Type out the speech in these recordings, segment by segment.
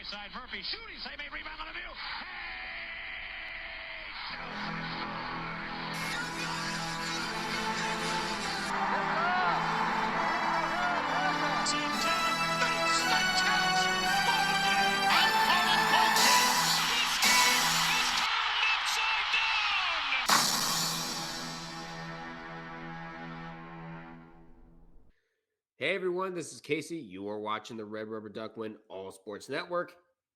high side. Murphy shooting, save a rebound on the view. Hey everyone, this is Casey. You are watching the Red Rubber Duck Win All Sports Network,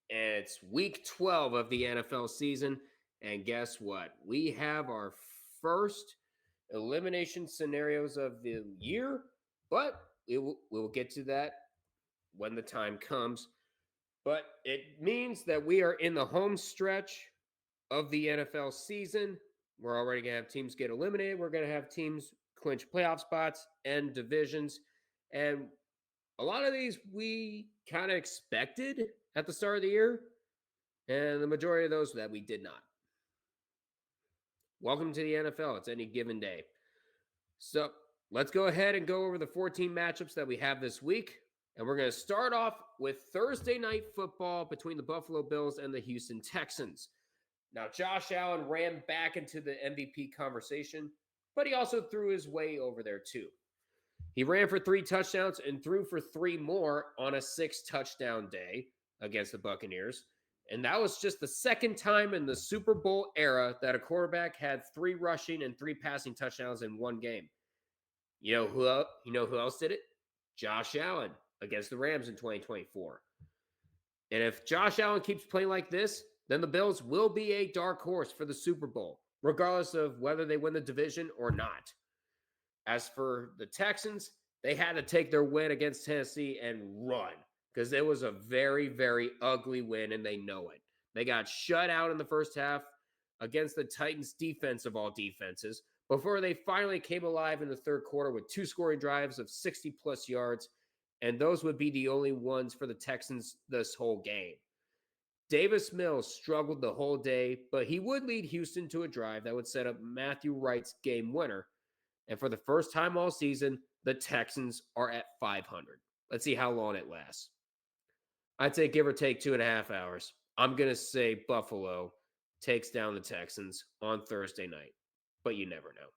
and it's week 12 of the NFL season. And guess what? We have our first elimination scenarios of the year, but we'll get to that when the time comes. But it means that we are in the home stretch of the NFL season. We're already going to have teams get eliminated. We're going to have teams clinch playoff spots and divisions. And a lot of these we kind of expected at the start of the year, and the majority of those that we did not. Welcome to the NFL. It's any given day. So let's go ahead and go over the 14 matchups that we have this week. And we're going to start off with Thursday night football between the Buffalo Bills and the Houston Texans. Now, Josh Allen ran back into the MVP conversation, but he also threw his way over there too. He ran for 3 touchdowns and threw for 3 more on a 6-touchdown day against the Buccaneers. And that was just the second time in the Super Bowl era that a quarterback had 3 rushing and 3 passing touchdowns in one game. You know who else did it? Josh Allen against the Rams in 2024. And if Josh Allen keeps playing like this, then the Bills will be a dark horse for the Super Bowl, regardless of whether they win the division or not. As for the Texans, they had to take their win against Tennessee and run because it was a very, very ugly win, and they know it. They got shut out in the first half against the Titans' defense of all defenses before they finally came alive in the third quarter with 2 scoring drives of 60-plus yards, and those would be the only ones for the Texans this whole game. Davis Mills struggled the whole day, but he would lead Houston to a drive that would set up Matthew Wright's game winner. And for the first time all season, the Texans are at 500. Let's see how long it lasts. I'd say give or take 2.5 hours. I'm going to say Buffalo takes down the Texans on Thursday night, but you never know.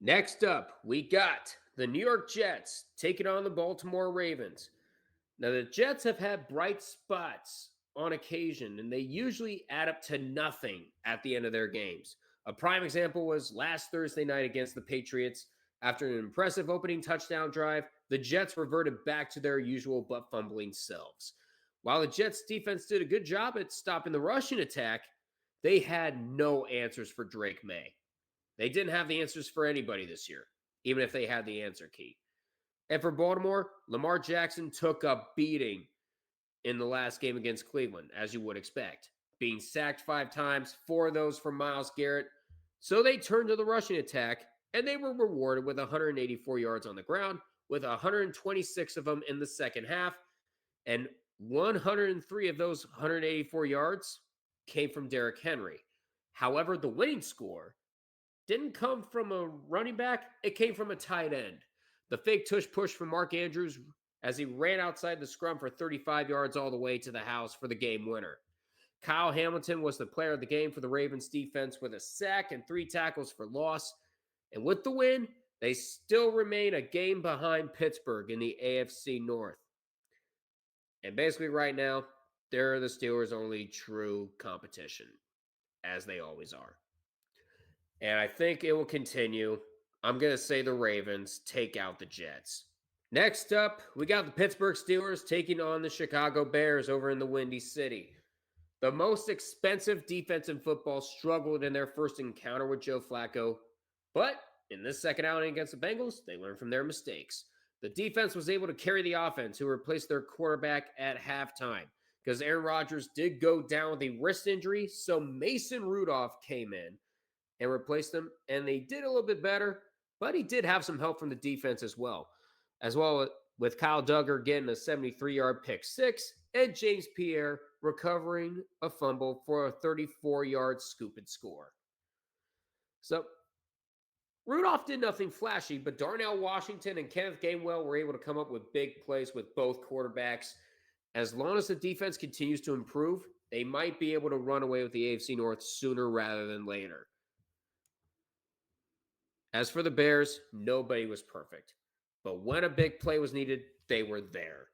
Next up, we got the New York Jets taking on the Baltimore Ravens. Now, the Jets have had bright spots on occasion, and they usually add up to nothing at the end of their games. A prime example was last Thursday night against the Patriots. After an impressive opening touchdown drive, the Jets reverted back to their usual butt-fumbling selves. While the Jets' defense did a good job at stopping the rushing attack, they had no answers for Drake May. They didn't have the answers for anybody this year, even if they had the answer key. And for Baltimore, Lamar Jackson took a beating in the last game against Cleveland, as you would expect. Being sacked 5 times, 4 of those from Myles Garrett. So they turned to the rushing attack, and they were rewarded with 184 yards on the ground, with 126 of them in the second half. And 103 of those 184 yards came from Derrick Henry. However, the winning score didn't come from a running back. It came from a tight end. The fake tush push from Mark Andrews as he ran outside the scrum for 35 yards all the way to the house for the game winner. Kyle Hamilton was the player of the game for the Ravens defense with a sack and 3 tackles for loss. And with the win, they still remain a game behind Pittsburgh in the AFC North. And basically right now, they're the Steelers' only true competition, as they always are. And I think it will continue. I'm going to say the Ravens take out the Jets. Next up, we got the Pittsburgh Steelers taking on the Chicago Bears over in the Windy City. The most expensive defense in football struggled in their first encounter with Joe Flacco, but in this second outing against the Bengals, they learned from their mistakes. The defense was able to carry the offense, who replaced their quarterback at halftime, because Aaron Rodgers did go down with a wrist injury, so Mason Rudolph came in and replaced him, and they did a little bit better, but he did have some help from the defense as well with Kyle Duggar getting a 73-yard pick six, and James Pierre recovering a fumble for a 34-yard scoop and score. So Rudolph did nothing flashy, but Darnell Washington and Kenneth Gainwell were able to come up with big plays with both quarterbacks. as long as the defense continues to improve, they might be able to run away with the AFC North sooner rather than later. As for the Bears, nobody was perfect. But when a big play was needed, they were there.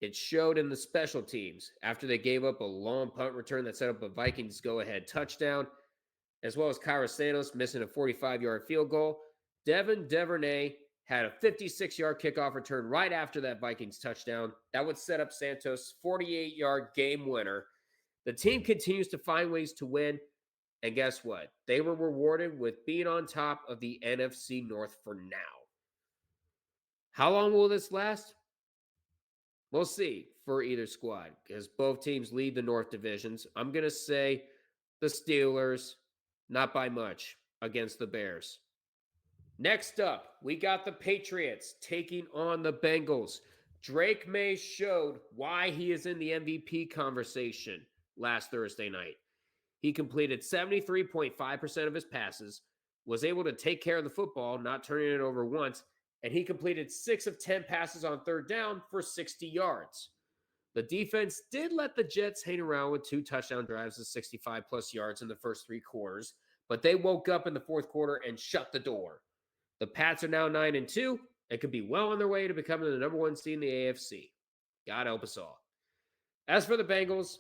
It showed in the special teams after they gave up a long punt return that set up a Vikings go-ahead touchdown, as well as Kyra Santos missing a 45-yard field goal. Devin Duvernay had a 56-yard kickoff return right after that Vikings touchdown. That would set up Santos' 48-yard game winner. The team continues to find ways to win, and guess what? They were rewarded with being on top of the NFC North for now. How long will this last? We'll see for either squad because both teams lead the North divisions. I'm going to say the Steelers, not by much, against the Bears. Next up, we got the Patriots taking on the Bengals. Drake May showed why he is in the MVP conversation last Thursday night. He completed 73.5% of his passes, was able to take care of the football, not turning it over once, and he completed 6 of 10 passes on third down for 60 yards. The defense did let the Jets hang around with 2 touchdown drives of 65-plus yards in the first 3 quarters, but they woke up in the fourth quarter and shut the door. The Pats are now 9-2 and could be well on their way to becoming the number 1 seed in the AFC. God help us all. As for the Bengals,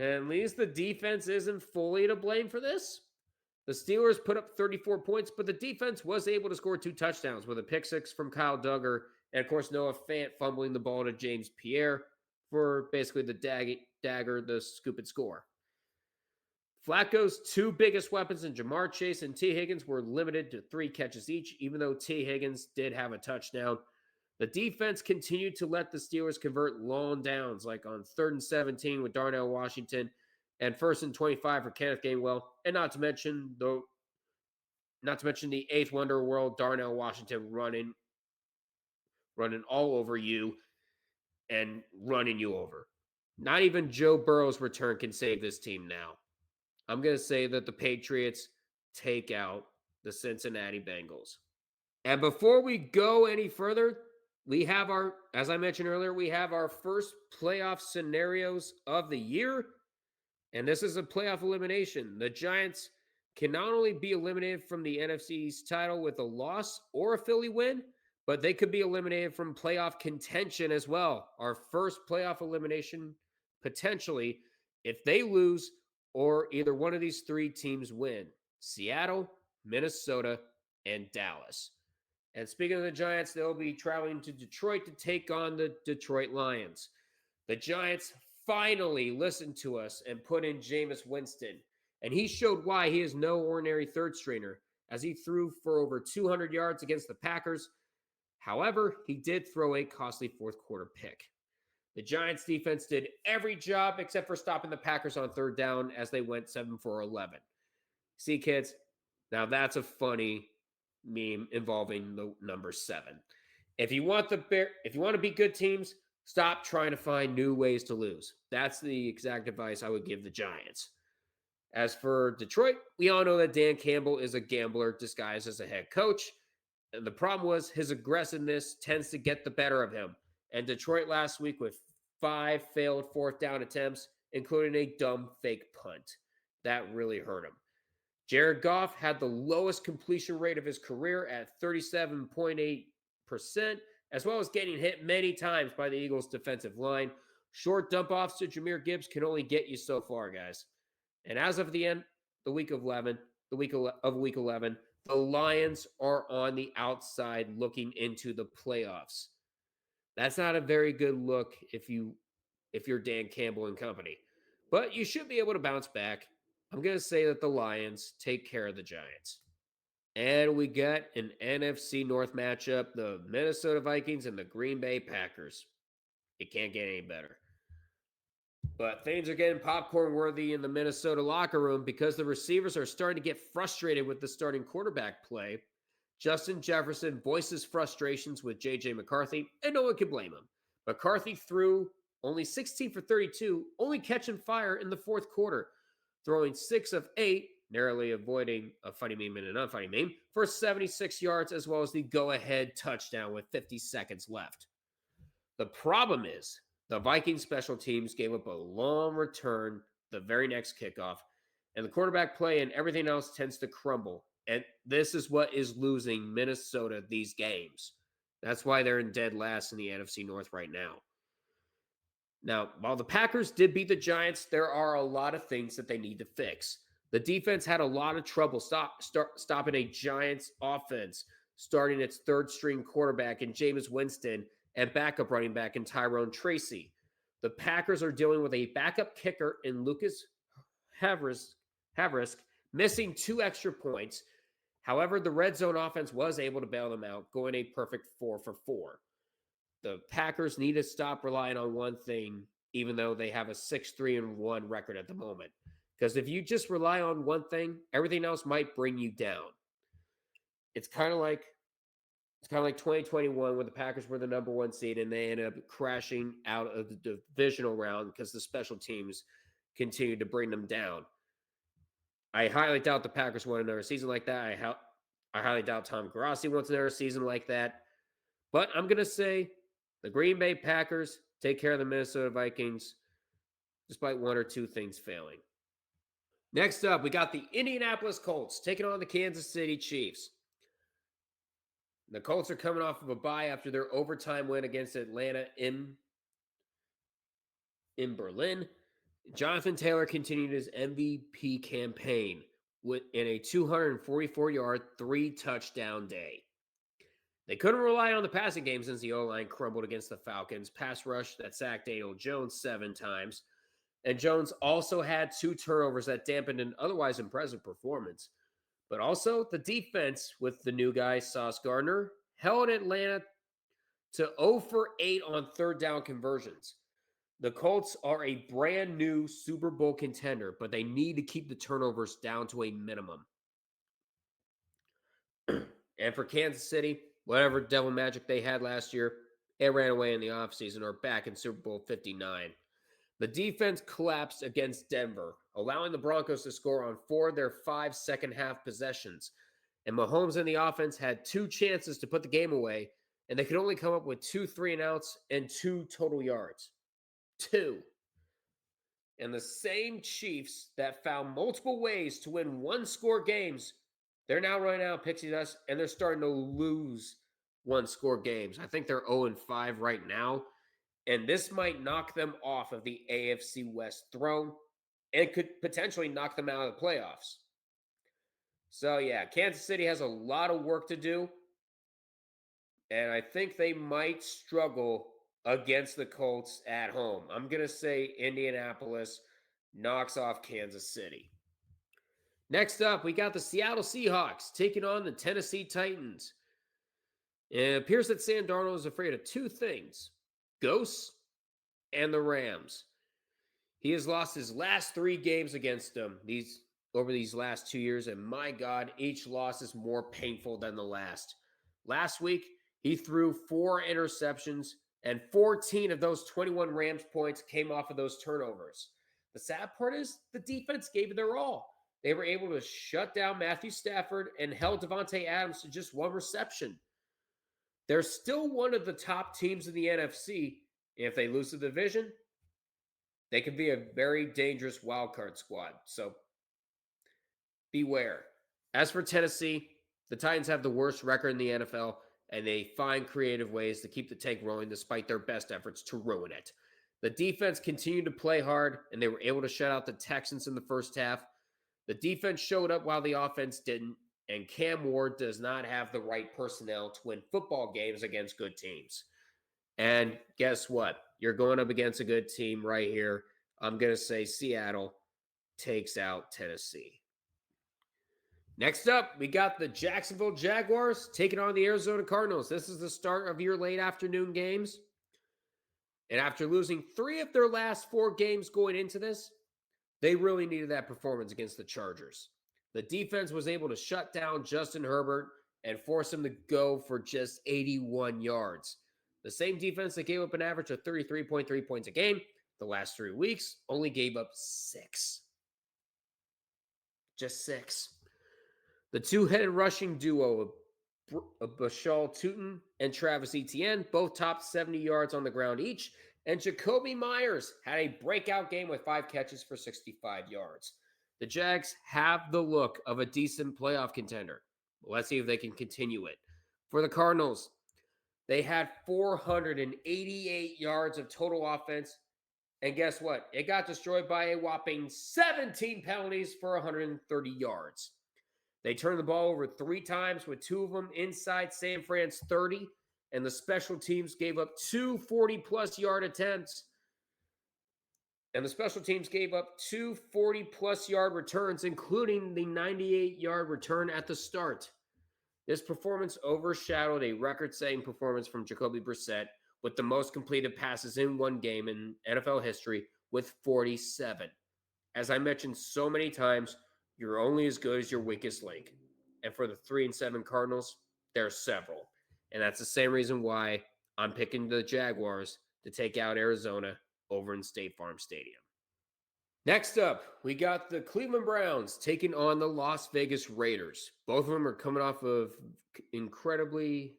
at least the defense isn't fully to blame for this. The Steelers put up 34 points, but the defense was able to score 2 touchdowns with a pick six from Kyle Duggar and, of course, Noah Fant fumbling the ball to James Pierre for basically the dagger, the scoop and score. Flacco's 2 biggest weapons in Jamar Chase and T. Higgins were limited to 3 catches each, even though T. Higgins did have a touchdown. The defense continued to let the Steelers convert long downs, like on 3rd and 17 with Darnell Washington and 1st and 25 for Kenneth Gainwell, and not to mention the 8th wonder of the world, Darnell Washington running all over you and running you over. Not even Joe Burrow's return can save this team now. I'm going to say that the Patriots take out the Cincinnati Bengals. And before we go any further, we have as I mentioned earlier, we have our first playoff scenarios of the year. And this is a playoff elimination. The Giants can not only be eliminated from the NFC's title with a loss or a Philly win, but they could be eliminated from playoff contention as well. Our first playoff elimination, potentially, if they lose or either one of these 3 teams win. Seattle, Minnesota, and Dallas. And speaking of the Giants, they'll be traveling to Detroit to take on the Detroit Lions. The Giants finally listened to us and put in Jameis Winston. And he showed why he is no ordinary third stringer, as he threw for over 200 yards against the Packers. However, he did throw a costly fourth quarter pick. The Giants defense did every job except for stopping the Packers on third down as they went 7 for 11. See, kids, now that's a funny meme involving the number 7. If you want to beat good teams, stop trying to find new ways to lose. That's the exact advice I would give the Giants. As for Detroit, we all know that Dan Campbell is a gambler disguised as a head coach. And the problem was his aggressiveness tends to get the better of him. And Detroit last week with 5 failed fourth down attempts, including a dumb fake punt. That really hurt him. Jared Goff had the lowest completion rate of his career at 37.8%, as well as getting hit many times by the Eagles' defensive line. Short dump-offs to Jahmyr Gibbs can only get you so far, guys. And as of the end, week 11, the Lions are on the outside looking into the playoffs. That's not a very good look if you're Dan Campbell and company. But you should be able to bounce back. I'm going to say that the Lions take care of the Giants. And we got an NFC North matchup, the Minnesota Vikings and the Green Bay Packers. It can't get any better. But things are getting popcorn worthy in the Minnesota locker room because the receivers are starting to get frustrated with the starting quarterback play. Justin Jefferson voices frustrations with J.J. McCarthy, and no one can blame him. McCarthy threw only 16 for 32, only catching fire in the fourth quarter, throwing 6 of 8, narrowly avoiding a funny meme and an unfunny meme, for 76 yards, as well as the go-ahead touchdown with 50 seconds left. The problem is, The Vikings special teams gave up a long return the very next kickoff, and the quarterback play and everything else tends to crumble. And this is what is losing Minnesota these games. That's why they're in dead last in the NFC North right now. Now, while the Packers did beat the Giants, there are a lot of things that they need to fix. The defense had a lot of trouble stopping a Giants offense, starting its third string quarterback in Jameis Winston and backup running back in Tyrone Tracy. The Packers are dealing with a backup kicker in Lucas Havrisk, missing 2 extra points. However, the red zone offense was able to bail them out, going a perfect 4 for 4. The Packers need to stop relying on one thing, even though they have a 6-3-1 record at the moment. Because if you just rely on one thing, everything else might bring you down. It's kind of like 2021 when the Packers were the number 1 seed and they ended up crashing out of the divisional round because the special teams continued to bring them down. I highly doubt the Packers want another season like that. I highly doubt Tom Grassi wants another season like that. But I'm going to say the Green Bay Packers take care of the Minnesota Vikings despite 1 or 2 things failing. Next up, we got the Indianapolis Colts taking on the Kansas City Chiefs. The Colts are coming off of a bye after their overtime win against Atlanta in Berlin. Jonathan Taylor continued his MVP campaign in a 244-yard, 3-touchdown day. They couldn't rely on the passing game since the O-line crumbled against the Falcons. Pass rush that sacked Daniel Jones 7 times. And Jones also had 2 turnovers that dampened an otherwise impressive performance. But also, the defense with the new guy, Sauce Gardner, held Atlanta to 0 for 8 on third down conversions. The Colts are a brand new Super Bowl contender, but they need to keep the turnovers down to a minimum. And for Kansas City, whatever devil magic they had last year, it ran away in the offseason or back in Super Bowl 59. The defense collapsed against Denver, allowing the Broncos to score on 4 of their 5 second-half possessions. And Mahomes and the offense had 2 chances to put the game away, and they could only come up with 2 3-and-outs and 2 total yards. 2. And the same Chiefs that found multiple ways to win 1-score games, they're now running out of pixie dust, and they're starting to lose 1-score games. I think they're 0-5 right now. And this might knock them off of the AFC West throne and could potentially knock them out of the playoffs. So, yeah, Kansas City has a lot of work to do. And I think they might struggle against the Colts at home. I'm going to say Indianapolis knocks off Kansas City. Next up, we got the Seattle Seahawks taking on the Tennessee Titans. It appears that Sam Darnold is afraid of 2 things. Ghosts and the Rams. He has lost his last 3 games against them over these last 2 years, and my God, each loss is more painful than the last. Last week, he threw 4 interceptions, and 14 of those 21 Rams points came off of those turnovers. The sad part is the defense gave it their all. They were able to shut down Matthew Stafford and held Devontae Adams to just 1 reception. They're still one of the top teams in the NFC. If they lose the division, they could be a very dangerous wildcard squad. So beware. As for Tennessee, the Titans have the worst record in the NFL, and they find creative ways to keep the tank rolling despite their best efforts to ruin it. The defense continued to play hard, and they were able to shut out the Texans in the first half. The defense showed up while the offense didn't. And Cam Ward does not have the right personnel to win football games against good teams. And guess what? You're going up against a good team right here. I'm going to say Seattle takes out Tennessee. Next up, we got the Jacksonville Jaguars taking on the Arizona Cardinals. This is the start of your late afternoon games. And after losing 3 of their last 4 games going into this, they really needed that performance against the Chargers. The defense was able to shut down Justin Herbert and force him to go for just 81 yards. The same defense that gave up an average of 33.3 points a game the last 3 weeks only gave up 6. Just 6. The 2-headed rushing duo of Bashal Tutin and Travis Etienne both topped 70 yards on the ground each, And Jacoby Myers had a breakout game with 5 catches for 65 yards. The Jags have the look of a decent playoff contender. Let's see if they can continue it. For the Cardinals, they had 488 yards of total offense. And guess what? It got destroyed by a whopping 17 penalties for 130 yards. They turned the ball over 3 times, with 2 of them inside San Fran's 30, and the special teams gave up 2 40-plus yard attempts. And the special teams gave up 2 40-plus yard returns, including the 98-yard return at the start. This performance overshadowed a record-setting performance from Jacoby Brissett with the most completed passes in one game in NFL history with 47. As I mentioned so many times, you're only as good as your weakest link. And for the 3-7 Cardinals, there's several. And that's the same reason why I'm picking the Jaguars to take out Arizona over in State Farm Stadium. Next up, we got the Cleveland Browns taking on the Las Vegas Raiders. Both of them are coming off of incredibly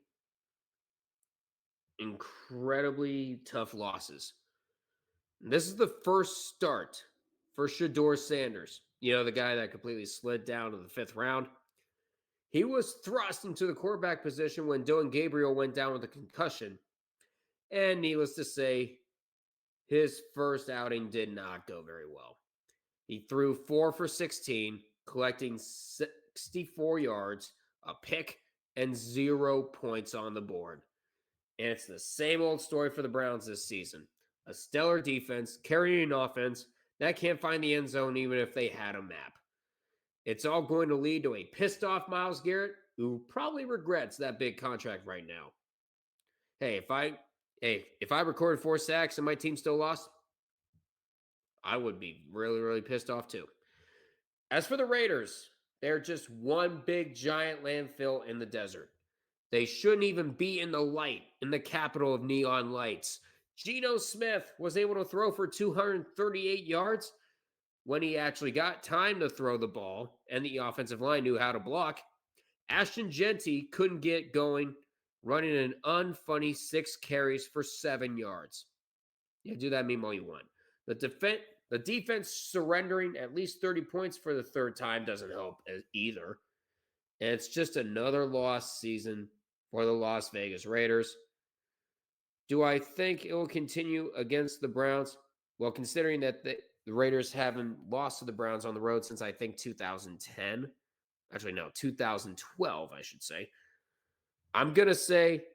tough losses. This is the first start for Shedeur Sanders. You know, the guy that completely slid down to the 5th round. He was thrust into the quarterback position when Dylan Gabriel went down with a concussion. And needless to say, his first outing did not go very well. He threw 4 for 16, collecting 64 yards, a pick, and 0 points on the board. And it's the same old story for the Browns this season. A stellar defense, carrying an offense that can't find the end zone even if they had a map. It's all going to lead to a pissed off Myles Garrett, who probably regrets that big contract right now. Hey, if I recorded 4 sacks and my team still lost, I would be really, really pissed off too. As for the Raiders, they're just one big giant landfill in the desert. They shouldn't even be in the light, in the capital of neon lights. Geno Smith was able to throw for 238 yards when he actually got time to throw the ball, and the offensive line knew how to block. Ashton Genty couldn't get going, running an unfunny 6 carries for 7 yards. Yeah, do that meme all you want. The defense surrendering at least 30 points for the 3rd time doesn't help either. And it's just another lost season for the Las Vegas Raiders. Do I think it will continue against the Browns? Well, considering that the Raiders haven't lost to the Browns on the road since I think 2010. Actually, no, 2012, I should say. I'm going to say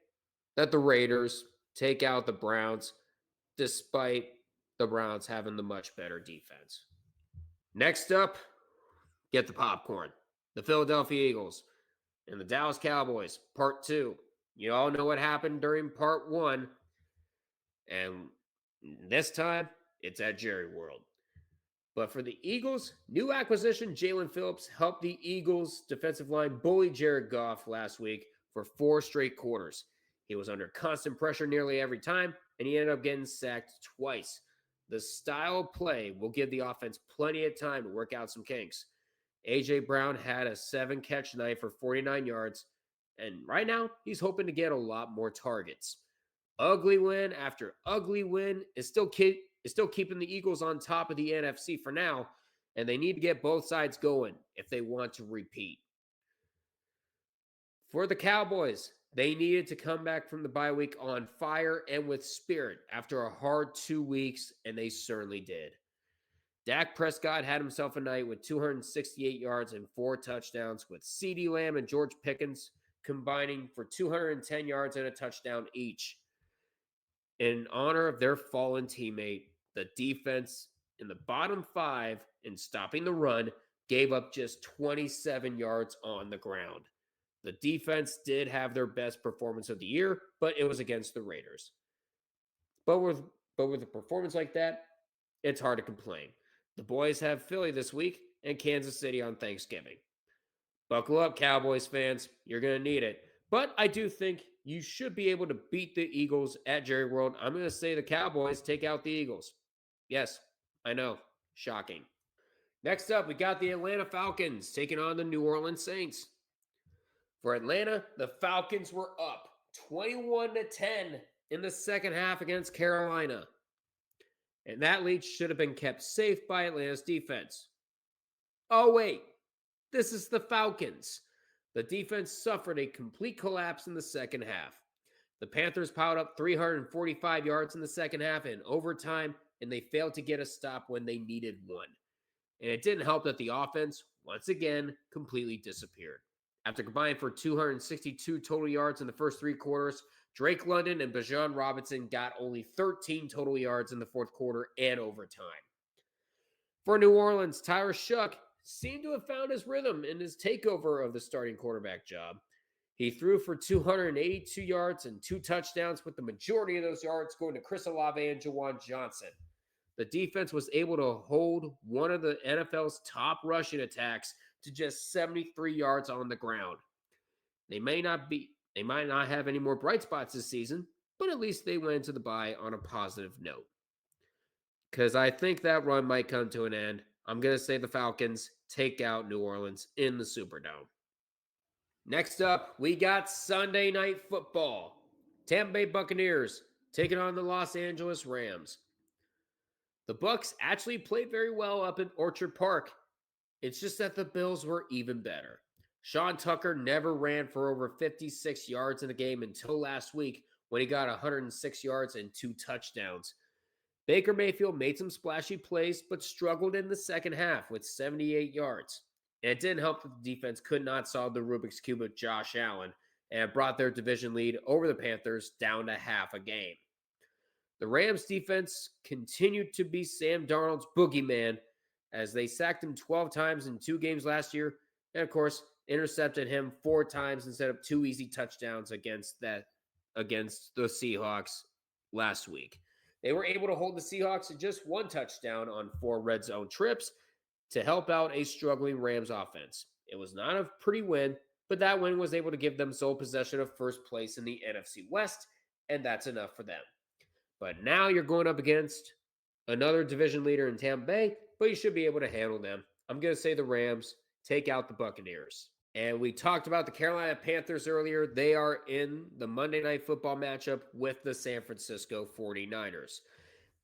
that the Raiders take out the Browns despite the Browns having the much better defense. Next up, get the popcorn. The Philadelphia Eagles and the Dallas Cowboys, Part 2. You all know what happened during Part 1. And this time, it's at Jerry World. But for the Eagles, new acquisition Jalen Phillips helped the Eagles' defensive line bully Jared Goff last week for 4 straight quarters. He was under constant pressure nearly every time, and he ended up getting sacked twice. The style of play will give the offense plenty of time to work out some kinks. A.J. Brown had a 7-catch night for 49 yards, and right now, he's hoping to get a lot more targets. Ugly win after ugly win is still keeping the Eagles on top of the NFC for now, and they need to get both sides going if they want to repeat. For the Cowboys, they needed to come back from the bye week on fire and with spirit after a hard 2 weeks, and they certainly did. Dak Prescott had himself a night with 268 yards and 4 touchdowns, with CeeDee Lamb and George Pickens combining for 210 yards and a touchdown each. In honor of their fallen teammate, the defense in the bottom 5 in stopping the run gave up just 27 yards on the ground. The defense did have their best performance of the year, but it was against the Raiders. But with a performance like that, it's hard to complain. The boys have Philly this week and Kansas City on Thanksgiving. Buckle up, Cowboys fans. You're going to need it. But I do think you should be able to beat the Eagles at Jerry World. I'm going to say the Cowboys take out the Eagles. Yes, I know. Shocking. Next up, we got the Atlanta Falcons taking on the New Orleans Saints. For Atlanta, the Falcons were up 21-10 in the second half against Carolina. And that lead should have been kept safe by Atlanta's defense. Oh, wait, this is the Falcons. The defense suffered a complete collapse in the second half. The Panthers piled up 345 yards in the second half in overtime, and they failed to get a stop when they needed one. And it didn't help that the offense, once again, completely disappeared. After combining for 262 total yards in the first three quarters, Drake London and Bijan Robinson got only 13 total yards in the fourth quarter and overtime. For New Orleans, Tyler Shuck seemed to have found his rhythm in his takeover of the starting quarterback job. He threw for 282 yards and 2 touchdowns, with the majority of those yards going to Chris Olave and Jawan Johnson. The defense was able to hold one of the NFL's top rushing attacks to just 73 yards on the ground. They might not have any more bright spots this season, but at least they went into the bye on a positive note. Because I think that run might come to an end. I'm going to say the Falcons take out New Orleans in the Superdome. Next up, we got Sunday Night Football. Tampa Bay Buccaneers taking on the Los Angeles Rams. The Bucs actually played very well up in Orchard Park. It's just that the Bills were even better. Sean Tucker never ran for over 56 yards in the game until last week, when he got 106 yards and 2 touchdowns. Baker Mayfield made some splashy plays, but struggled in the second half with 78 yards. And it didn't help that the defense could not solve the Rubik's Cube with Josh Allen, and brought their division lead over the Panthers down to half a game. The Rams defense continued to be Sam Darnold's boogeyman, as they sacked him 12 times in 2 games last year, and of course, intercepted him 4 times instead of 2 easy touchdowns against the Seahawks last week. They were able to hold the Seahawks to just 1 touchdown on 4 red zone trips to help out a struggling Rams offense. It was not a pretty win, but that win was able to give them sole possession of first place in the NFC West, and that's enough for them. But now you're going up against another division leader in Tampa Bay, but you should be able to handle them. I'm going to say the Rams take out the Buccaneers. And we talked about the Carolina Panthers earlier. They are in the Monday Night Football matchup with the San Francisco 49ers.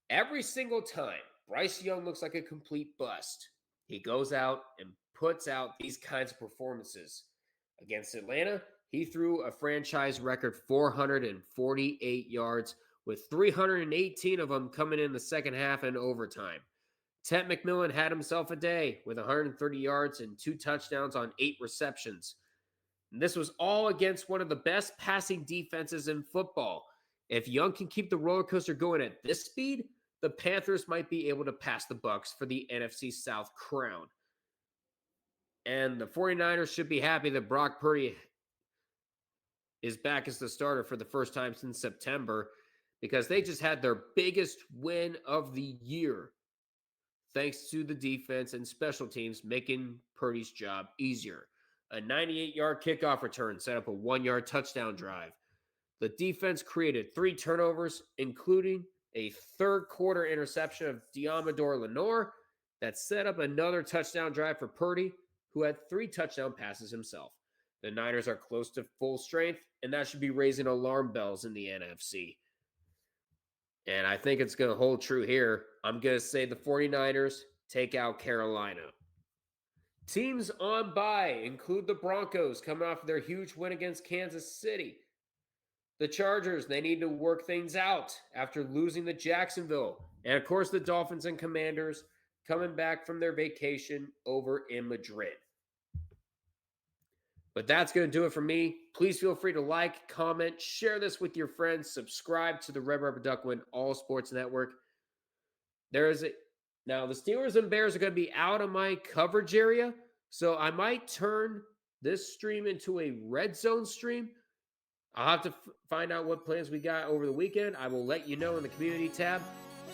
Every single time, Bryce Young looks like a complete bust. He goes out and puts out these kinds of performances. Against Atlanta, he threw a franchise record 448 yards, with 318 of them coming in the second half and overtime. Ted McMillan had himself a day with 130 yards and 2 touchdowns on 8 receptions. And this was all against one of the best passing defenses in football. If Young can keep the roller coaster going at this speed, the Panthers might be able to pass the Bucs for the NFC South crown. And the 49ers should be happy that Brock Purdy is back as the starter for the first time since September, because they just had their biggest win of the year, thanks to the defense and special teams making Purdy's job easier. A 98-yard kickoff return set up a 1-yard touchdown drive. The defense created 3 turnovers, including a third-quarter interception of Diamador Lenore that set up another touchdown drive for Purdy, who had 3 touchdown passes himself. The Niners are close to full strength, and that should be raising alarm bells in the NFC. And I think it's going to hold true here. I'm going to say the 49ers take out Carolina. Teams on bye include the Broncos, coming off their huge win against Kansas City. The Chargers, they need to work things out after losing to Jacksonville. And of course, the Dolphins and Commanders coming back from their vacation over in Madrid. But that's going to do it for me. Please feel free to like, comment, share this with your friends, subscribe to the Red Rubber Duckwind All Sports Network. Now, the Steelers and Bears are going to be out of my coverage area, so I might turn this stream into a red zone stream. I'll have to find out what plans we got over the weekend. I will let you know in the community tab,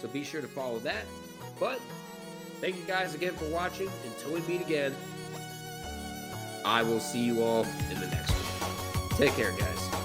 so be sure to follow that. But thank you guys again for watching. Until we meet again, I will see you all in the next one. Take care, guys.